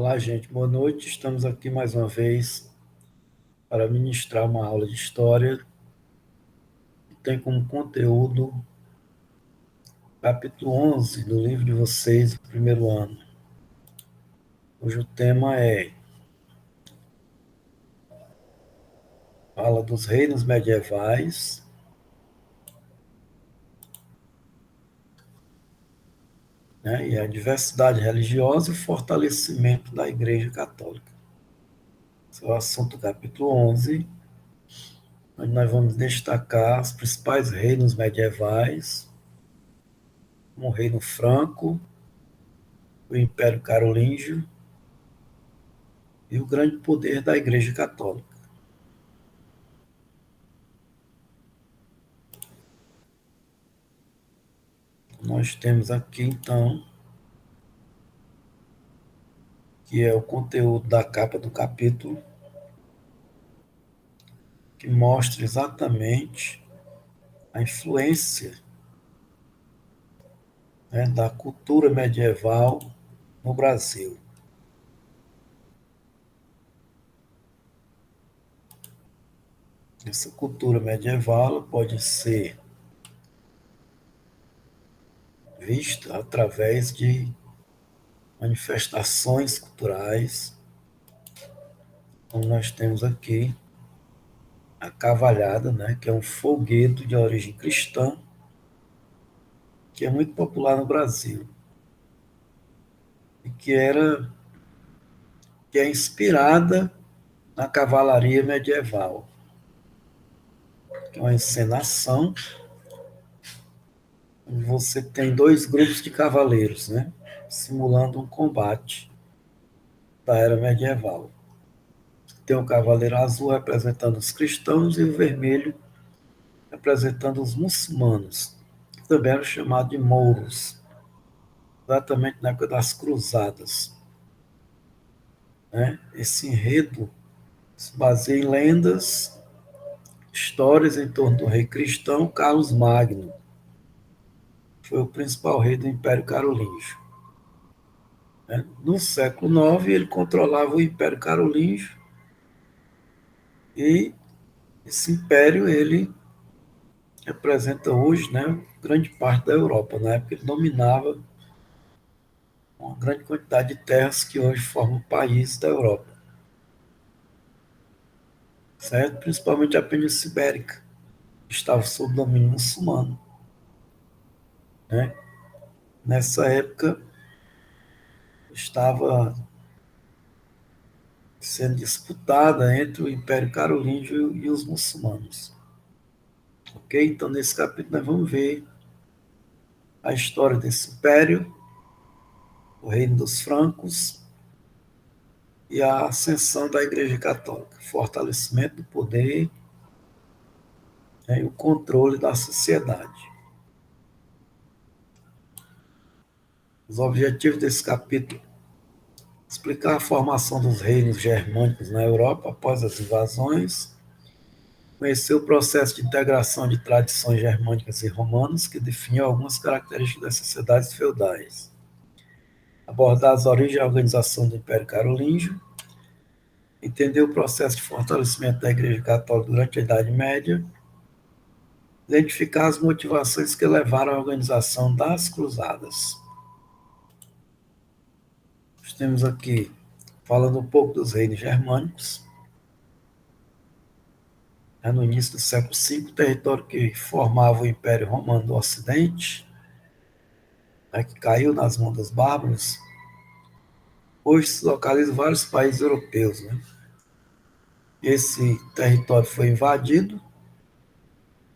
Olá, gente, boa noite. Estamos aqui mais uma vez para ministrar uma aula de história que tem como conteúdo capítulo 11 do livro de vocês, do primeiro ano, cujo tema fala dos reinos medievais, né, e a diversidade religiosa e o fortalecimento da Igreja Católica. Esse é o assunto do capítulo 11, onde nós vamos destacar os principais reinos medievais, como o Reino Franco, o Império Carolíngio e o grande poder da Igreja Católica. Nós temos aqui, então, que é o conteúdo da capa do capítulo, que mostra exatamente a influência, né, da cultura medieval no Brasil. Essa cultura medieval pode ser vista através de manifestações culturais, como nós temos aqui a cavalhada, né, que é um folguedo de origem cristã, que é muito popular no Brasil e que é inspirada na cavalaria medieval, que é uma encenação onde você tem dois grupos de cavaleiros, né, simulando um combate da era medieval. Tem o cavaleiro azul representando os cristãos e o vermelho representando os muçulmanos, que também eram chamados de mouros, exatamente na época das cruzadas, né? Esse enredo se baseia em lendas, histórias em torno do rei cristão Carlos Magno, que foi o principal rei do Império Carolíngio, né? No século IX, ele controlava o Império Carolíngio e esse império ele representa hoje, né, grande parte da Europa. Na época ele dominava uma grande quantidade de terras que hoje formam países da Europa, certo? Principalmente a Península Ibérica, que estava sob domínio muçulmano, né? Nessa época estava sendo disputada entre o Império Carolíngio e os muçulmanos. Ok? Então, nesse capítulo, nós vamos ver a história desse império, o reino dos francos e a ascensão da Igreja Católica, fortalecimento do poder, né, e o controle da sociedade. Os objetivos desse capítulo: explicar a formação dos reinos germânicos na Europa após as invasões, conhecer o processo de integração de tradições germânicas e romanas que definiu algumas características das sociedades feudais, abordar as origens e a organização do Império Carolíngio, entender o processo de fortalecimento da Igreja Católica durante a Idade Média, identificar as motivações que levaram à organização das Cruzadas. Nós temos aqui, falando um pouco dos reinos germânicos, no início do século V, o território que formava o Império Romano do Ocidente, que caiu nas mãos dos bárbaros, hoje se localiza em vários países europeus, né? Esse território foi invadido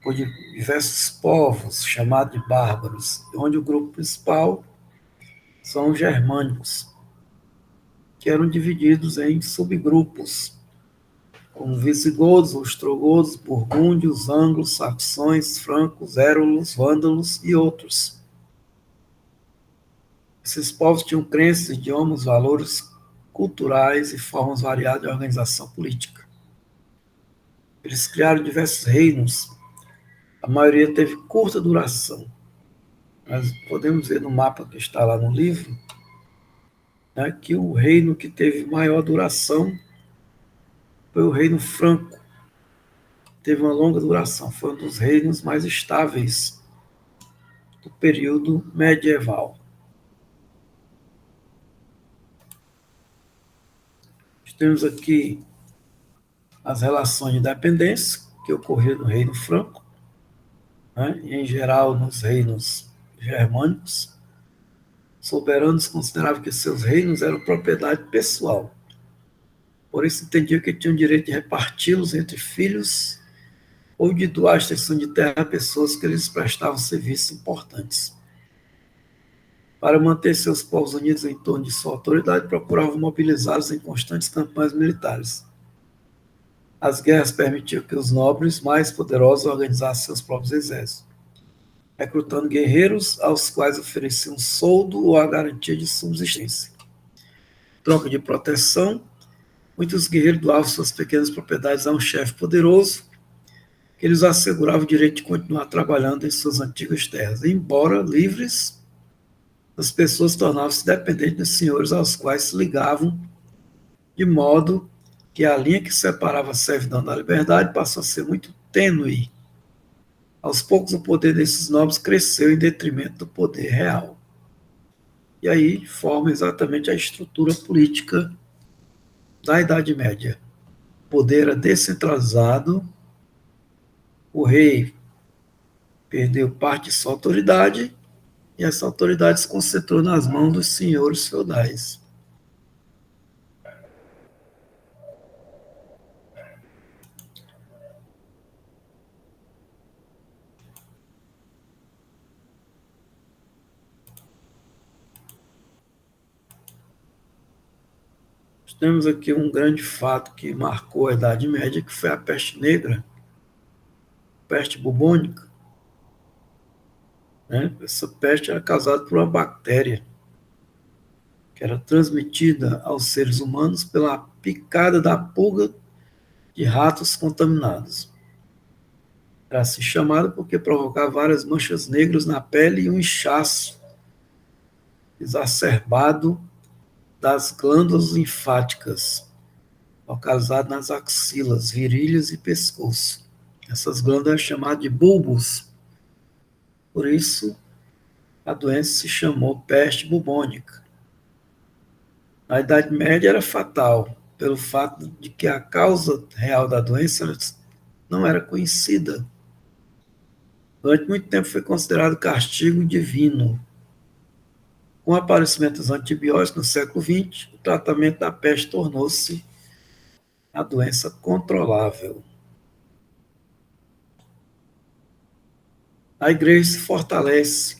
por diversos povos, chamados de bárbaros, onde o grupo principal são os germânicos, que eram divididos em subgrupos, como visigodos, ostrogodos, burgúndios, anglos, saxões, francos, érulos, vândalos e outros. Esses povos tinham crenças, idiomas, valores culturais e formas variadas de organização política. Eles criaram diversos reinos, a maioria teve curta duração. Nós podemos ver no mapa que está lá no livro né, que o reino que teve maior duração foi o reino franco. Teve uma longa duração, foi um dos reinos mais estáveis do período medieval. Temos aqui as relações de dependência que ocorreram no reino franco, né, e em geral nos reinos germânicos. Soberanos consideravam que seus reinos eram propriedade pessoal. Por isso entendiam que tinham direito de reparti-los entre filhos ou de doar a extensão de terra a pessoas que lhes prestavam serviços importantes. Para manter seus povos unidos em torno de sua autoridade, procuravam mobilizá-los em constantes campanhas militares. As guerras permitiam que os nobres mais poderosos organizassem seus próprios exércitos, recrutando guerreiros aos quais ofereciam soldo ou a garantia de subsistência. Troca de proteção, muitos guerreiros doavam suas pequenas propriedades a um chefe poderoso que lhes assegurava o direito de continuar trabalhando em suas antigas terras. Embora livres, as pessoas tornavam-se dependentes dos senhores aos quais se ligavam, de modo que a linha que separava a servidão da liberdade passou a ser muito tênue. Aos poucos, o poder desses nobres cresceu em detrimento do poder real. E aí forma exatamente a estrutura política da Idade Média. O poder era descentralizado, o rei perdeu parte de sua autoridade e essa autoridade se concentrou nas mãos dos senhores feudais. Temos aqui um grande fato que marcou a Idade Média, que foi a peste negra, peste bubônica. Né? Essa peste era causada por uma bactéria que era transmitida aos seres humanos pela picada da pulga de ratos contaminados. Era assim chamada porque provocava várias manchas negras na pele e um inchaço exacerbado das glândulas linfáticas, localizado nas axilas, virilhas e pescoço. Essas glândulas eram chamadas de bulbos. Por isso, a doença se chamou peste bubônica. Na Idade Média era fatal, pelo fato de que a causa real da doença não era conhecida. Durante muito tempo foi considerado castigo divino. Com o aparecimento dos antibióticos no século XX, o tratamento da peste tornou-se a doença controlável. A igreja se fortalece.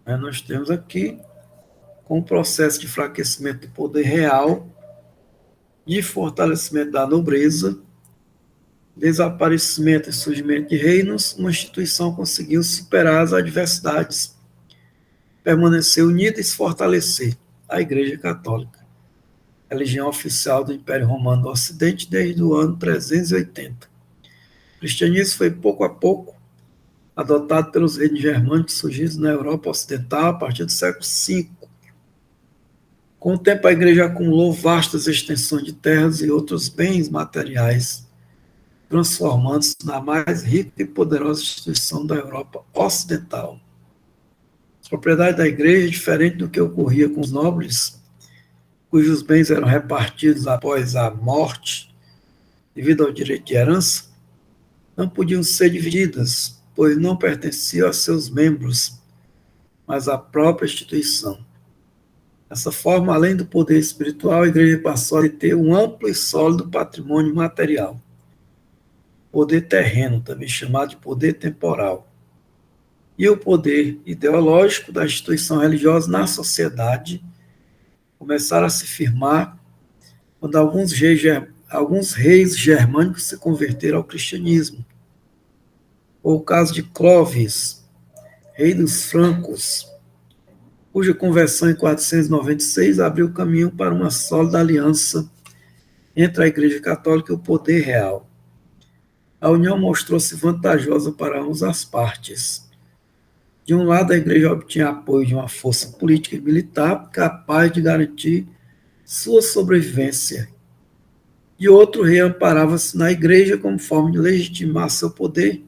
Nós temos aqui, com o processo de enfraquecimento do poder real, de fortalecimento da nobreza, desaparecimento e surgimento de reinos, uma instituição conseguiu superar as adversidades, permanecer unida e se fortalecer, a Igreja Católica, religião oficial do Império Romano do Ocidente desde o ano 380. O cristianismo foi pouco a pouco adotado pelos reinos germânicos surgidos na Europa Ocidental a partir do século V. Com o tempo, a Igreja acumulou vastas extensões de terras e outros bens materiais, transformando-se na mais rica e poderosa instituição da Europa Ocidental. A propriedade da Igreja, diferente do que ocorria com os nobres, cujos bens eram repartidos após a morte, devido ao direito de herança, não podiam ser divididas, pois não pertenciam a seus membros, mas à própria instituição. Dessa forma, além do poder espiritual, a Igreja passou a ter um amplo e sólido patrimônio material. Poder terreno, também chamado de poder temporal. E o poder ideológico da instituição religiosa na sociedade começaram a se firmar quando alguns reis germânicos se converteram ao cristianismo. O caso de Clovis, rei dos francos, cuja conversão em 496 abriu caminho para uma sólida aliança entre a Igreja Católica e o poder real. A união mostrou-se vantajosa para ambas as partes. De um lado, a igreja obtinha apoio de uma força política e militar capaz de garantir sua sobrevivência. De outro, o rei amparava-se na igreja como forma de legitimar seu poder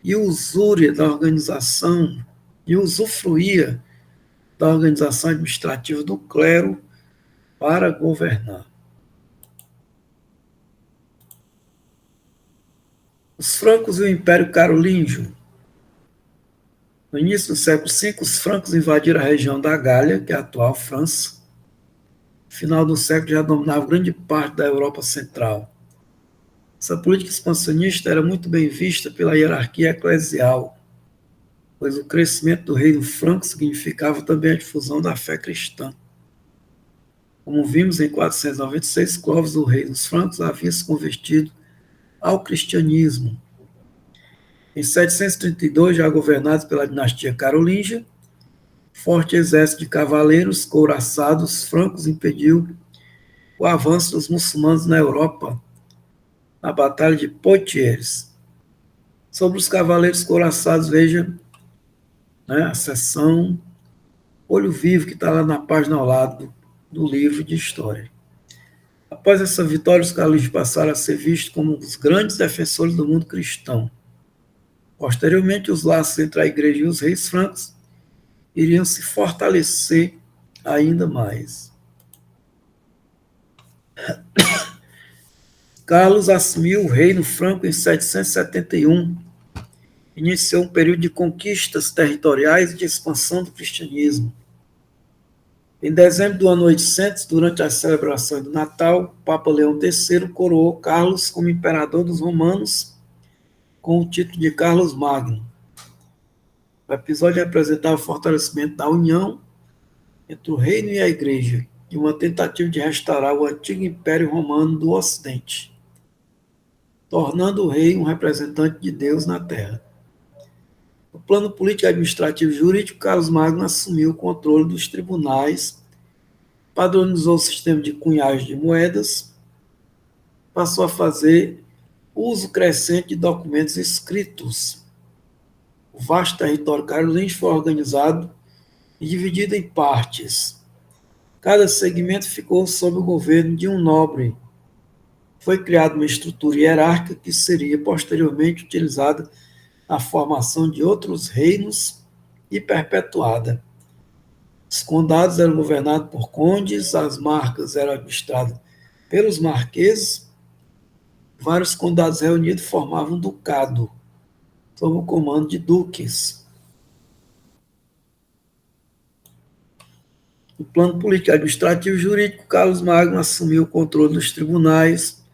e usúria da organização e usufruía da organização administrativa do clero para governar. Os francos e o Império Carolíngio. No início do século V, os francos invadiram a região da Gália, que é a atual França. No final do século já dominavam grande parte da Europa Central. Essa política expansionista era muito bem vista pela hierarquia eclesial, pois o crescimento do reino franco significava também a difusão da fé cristã. Como vimos em 496, Clovis, o rei dos francos, havia se convertido ao cristianismo. Em 732, já governados pela dinastia carolíngia, forte exército de cavaleiros couraçados francos impediu o avanço dos muçulmanos na Europa, na Batalha de Poitiers. Sobre os cavaleiros couraçados, veja a seção Olho Vivo, que está lá na página ao lado do livro de história. Após essa vitória, os carolíngios passaram a ser vistos como os grandes defensores do mundo cristão. Posteriormente, os laços entre a igreja e os reis francos iriam se fortalecer ainda mais. Carlos assumiu o reino franco em 771. Iniciou um período de conquistas territoriais e de expansão do cristianismo. Em dezembro do ano 800, durante as celebrações do Natal, o Papa Leão III coroou Carlos como imperador dos romanos com o título de Carlos Magno. O episódio representava o fortalecimento da união entre o reino e a igreja e uma tentativa de restaurar o antigo Império Romano do Ocidente, tornando o rei um representante de Deus na Terra. No plano político, administrativo e jurídico, Carlos Magno assumiu o controle dos tribunais, padronizou o sistema de cunhagem de moedas, passou a fazer uso crescente de documentos escritos. O vasto território carolíngio foi organizado e dividido em partes. Cada segmento ficou sob o governo de um nobre. Foi criada uma estrutura hierárquica que seria posteriormente utilizada na formação de outros reinos e perpetuada. Os condados eram governados por condes, as marcas eram administradas pelos marqueses. Vários condados reunidos formavam um ducado, sob o comando de duques. No plano político, administrativo e jurídico, Carlos Magno assumiu o controle dos tribunais,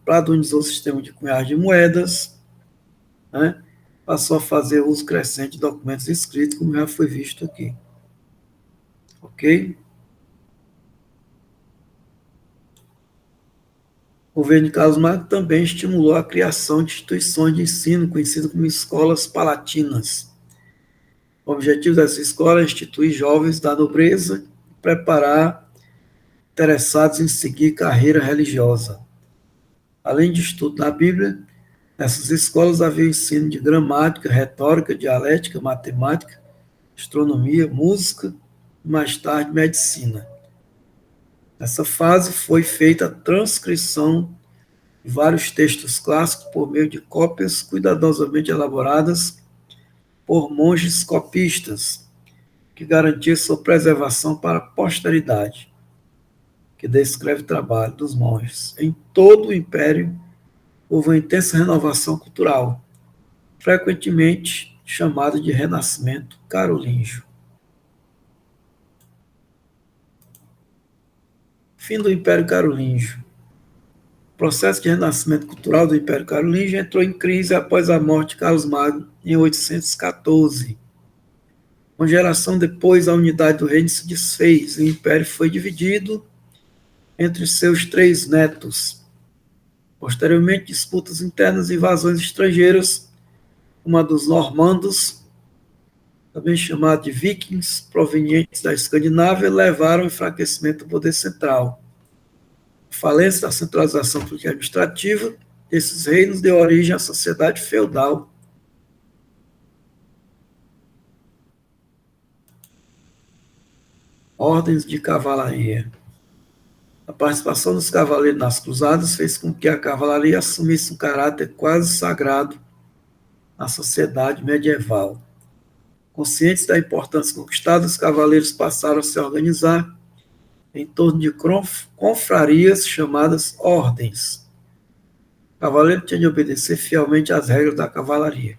padronizou o sistema de cunhagem de moedas, passou a fazer uso crescente de documentos escritos, como já foi visto aqui. Ok? O governo de Carlos Magno também estimulou a criação de instituições de ensino, conhecidas como escolas palatinas. O objetivo dessa escola é instituir jovens da nobreza e preparar interessados em seguir carreira religiosa. Além de estudo na Bíblia, nessas escolas havia ensino de gramática, retórica, dialética, matemática, astronomia, música e, mais tarde, medicina. Nessa fase foi feita a transcrição de vários textos clássicos por meio de cópias cuidadosamente elaboradas por monges copistas, que garantiam sua preservação para a posteridade, que descreve o trabalho dos monges. Em todo o Império, houve uma intensa renovação cultural, frequentemente chamada de Renascimento Carolíngio. Fim do Império Carolíngio. O processo de renascimento cultural do Império Carolíngio entrou em crise após a morte de Carlos Magno em 814. Uma geração depois, a unidade do reino se desfez e o Império foi dividido entre seus 3 netos. Posteriormente, disputas internas e invasões estrangeiras, uma dos normandos, também chamado de vikings, provenientes da Escandinávia, levaram ao enfraquecimento do poder central. A falência da centralização política e administrativa desses reinos deu origem à sociedade feudal. ordens de cavalaria. A participação dos cavaleiros nas cruzadas fez com que a cavalaria assumisse um caráter quase sagrado na sociedade medieval. Conscientes da importância conquistada, os cavaleiros passaram a se organizar em torno de confrarias chamadas ordens. O cavaleiro tinha de obedecer fielmente às regras da cavalaria,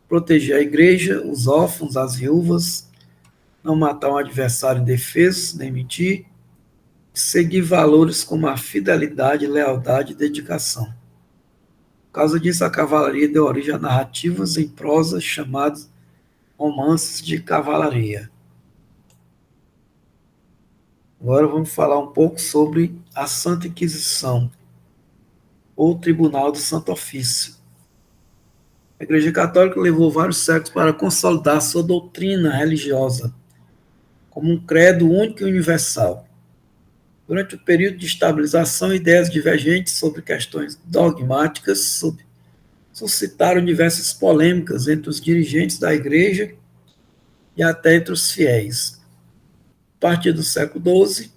proteger a igreja, os órfãos, as viúvas, não matar um adversário indefeso, nem mentir, e seguir valores como a fidelidade, lealdade e dedicação. Por causa disso, a cavalaria deu origem a narrativas em prosa chamadas romances de cavalaria. Agora vamos falar um pouco sobre a Santa Inquisição, ou Tribunal do Santo Ofício. A Igreja Católica levou vários séculos para consolidar sua doutrina religiosa como um credo único e universal. Durante o período de estabilização, ideias divergentes sobre questões dogmáticas suscitaram diversas polêmicas entre os dirigentes da Igreja e até entre os fiéis. A partir do século XII,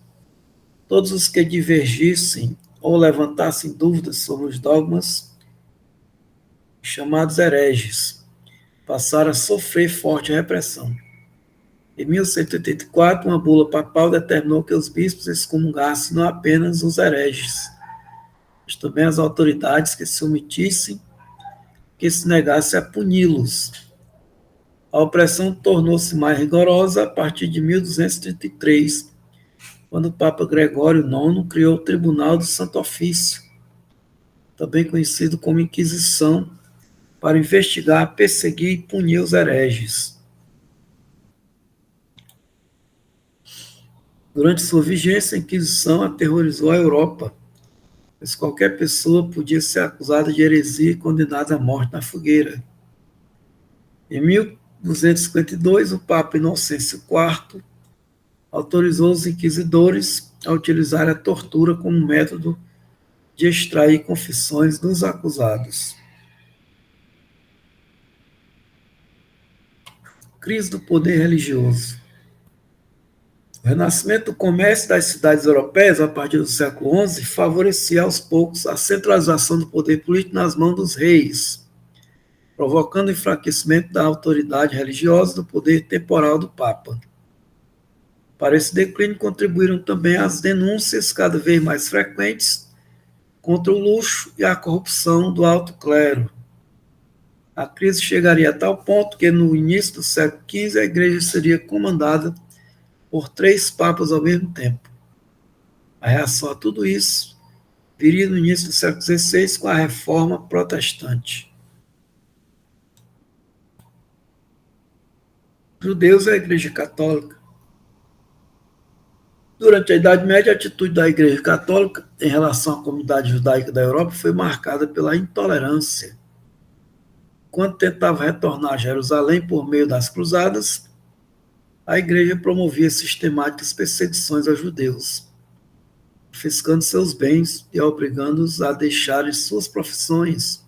todos os que divergissem ou levantassem dúvidas sobre os dogmas, chamados hereges, passaram a sofrer forte repressão. Em 1184, uma bula papal determinou que os bispos excomungassem não apenas os hereges, mas também as autoridades que se omitissem, que se negassem a puni-los. A opressão tornou-se mais rigorosa a partir de 1233, quando o Papa Gregório IX criou o Tribunal do Santo Ofício, também conhecido como Inquisição, para investigar, perseguir e punir os hereges. Durante sua vigência, a Inquisição aterrorizou a Europa, pois qualquer pessoa podia ser acusada de heresia e condenada à morte na fogueira. Em 1252, o Papa Inocêncio IV autorizou os inquisidores a utilizar a tortura como método de extrair confissões dos acusados. Crise do poder religioso. O renascimento do comércio das cidades europeias, a partir do século XI, favorecia aos poucos a centralização do poder político nas mãos dos reis, provocando o enfraquecimento da autoridade religiosa e do poder temporal do Papa. Para esse declínio contribuíram também as denúncias cada vez mais frequentes contra o luxo e a corrupção do alto clero. A crise chegaria a tal ponto que, no início do século XV, a igreja seria comandada por 3 papas ao mesmo tempo. A reação a tudo isso viria no início do século XVI com a Reforma Protestante. Judeus e a Igreja Católica. Durante a Idade Média, a atitude da Igreja Católica em relação à comunidade judaica da Europa foi marcada pela intolerância. Quando tentava retornar a Jerusalém por meio das cruzadas, a Igreja promovia sistemáticas perseguições aos judeus, confiscando seus bens e obrigando-os a deixarem suas profissões.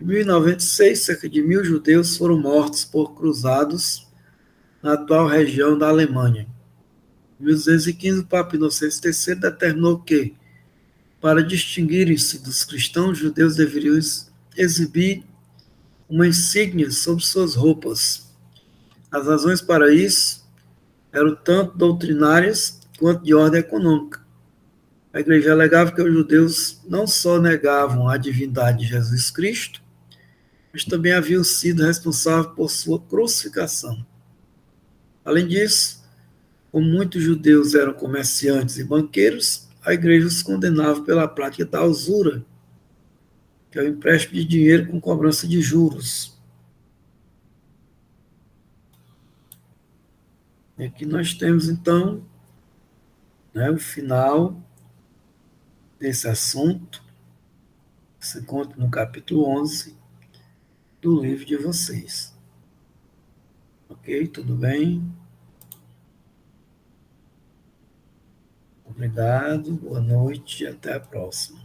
Em 1096, cerca de 1.000 judeus foram mortos por cruzados na atual região da Alemanha. Em 1215, o Papa Inocêncio III determinou que, para distinguirem-se dos cristãos, os judeus deveriam exibir uma insígnia sobre suas roupas. As razões para isso eram tanto doutrinárias quanto de ordem econômica. A igreja alegava que os judeus não só negavam a divindade de Jesus Cristo, mas também haviam sido responsáveis por sua crucificação. Além disso, como muitos judeus eram comerciantes e banqueiros, a igreja os condenava pela prática da usura, que é o empréstimo de dinheiro com cobrança de juros. E aqui nós temos, então, o final desse assunto, que se encontra no capítulo 11 do livro de vocês. Ok? Tudo bem? Obrigado, boa noite e até a próxima.